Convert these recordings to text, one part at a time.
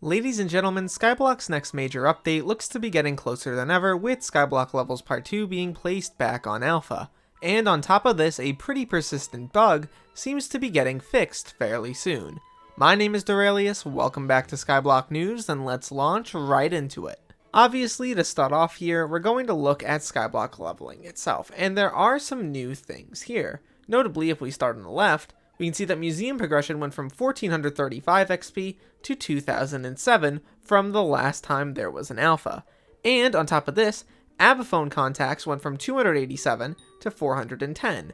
Ladies and gentlemen, Skyblock's next major update looks to be getting closer than ever, with Skyblock Levels Part 2 being placed back on Alpha. And on top of this, a pretty persistent bug seems to be getting fixed fairly soon. My name is Derailious, welcome back to Skyblock News, and let's launch right into it. Obviously, to start off here, we're going to look at Skyblock leveling itself, and there are some new things here. Notably, if we start on the left, we can see that museum progression went from 1435 XP to 2007 from the last time there was an alpha. And on top of this, Abaphone contacts went from 287 to 410.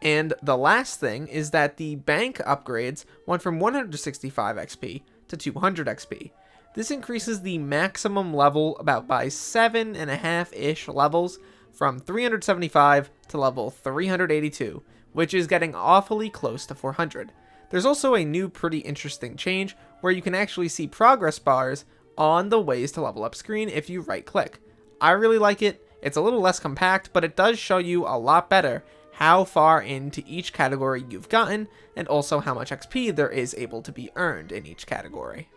And the last thing is that the bank upgrades went from 165 XP to 200 XP. This increases the maximum level about by 7.5-ish levels from 375 to level 382. Which is getting awfully close to 400. There's also a new pretty interesting change where you can actually see progress bars on the ways to level up screen if you right click. I really like it. It's a little less compact, but it does show you a lot better how far into each category you've gotten and also how much XP there is able to be earned in each category.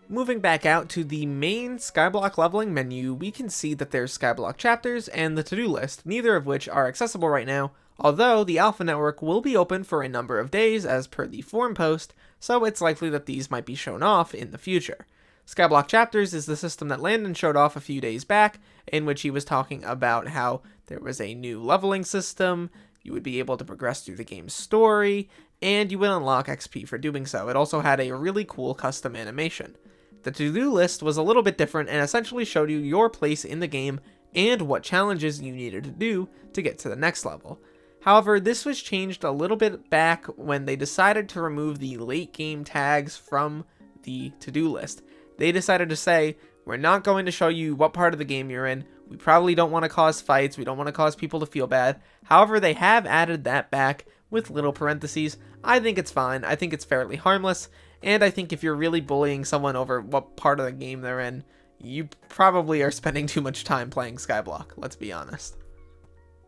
Moving back out to the main Skyblock leveling menu, we can see that there's Skyblock chapters and the to-do list, neither of which are accessible right now, although the alpha network will be open for a number of days as per the forum post, so it's likely that these might be shown off in the future. Skyblock chapters is the system that Landon showed off a few days back, in which he was talking about how there was a new leveling system, you would be able to progress through the game's story, and you would unlock XP for doing so. It also had a really cool custom animation. The to-do list was a little bit different and essentially showed you your place in the game and what challenges you needed to do to get to the next level. However, this was changed a little bit back when they decided to remove the late game tags from the to-do list. They decided to say, we're not going to show you what part of the game you're in, we probably don't want to cause fights, we don't want to cause people to feel bad. However, they have added that back with little parentheses. I think it's fine, I think it's fairly harmless, and I think if you're really bullying someone over what part of the game they're in, you probably are spending too much time playing Skyblock, let's be honest.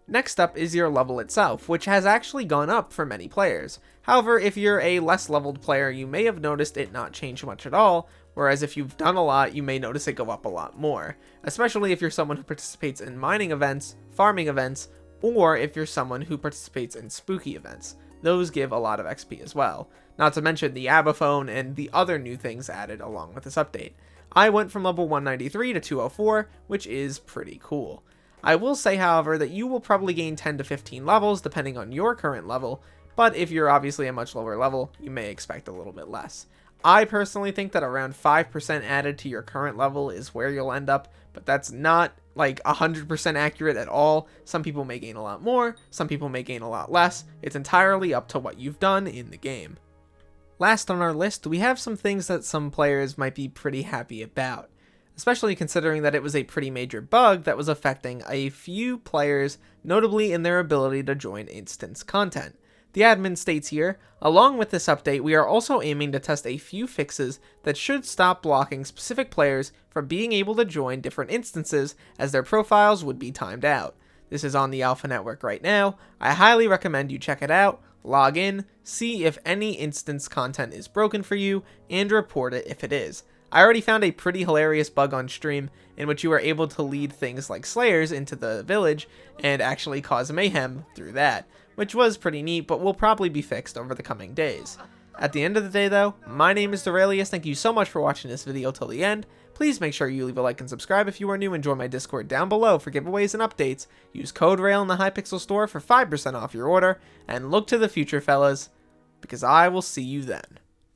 Next up is your level itself, which has actually gone up for many players. However, if you're a less leveled player, you may have noticed it not change much at all, whereas if you've done a lot, you may notice it go up a lot more. Especially if you're someone who participates in mining events, farming events, or if you're someone who participates in spooky events. Those give a lot of XP as well. Not to mention the Abaphone and the other new things added along with this update. I went from level 193 to 204, which is pretty cool. I will say, however, that you will probably gain 10 to 15 levels depending on your current level, but if you're obviously a much lower level, you may expect a little bit less. I personally think that around 5% added to your current level is where you'll end up, but that's not like 100% accurate at all. Some people may gain a lot more, some people may gain a lot less. It's entirely up to what you've done in the game. Last on our list, we have some things that some players might be pretty happy about, especially considering that it was a pretty major bug that was affecting a few players, notably in their ability to join instance content. The admin states here, along with this update, we are also aiming to test a few fixes that should stop blocking specific players from being able to join different instances as their profiles would be timed out. This is on the alpha network right now. I highly recommend you check it out, log in, see if any instance content is broken for you, and report it if it is. I already found a pretty hilarious bug on stream in which you were able to lead things like slayers into the village and actually cause mayhem through that, which was pretty neat, but will probably be fixed over the coming days. At the end of the day though, my name is Derailious, thank you so much for watching this video till the end. Please make sure you leave a like and subscribe if you are new, and join my Discord down below for giveaways and updates. Use code RAIL in the Hypixel store for 5% off your order, and look to the future fellas, because I will see you then.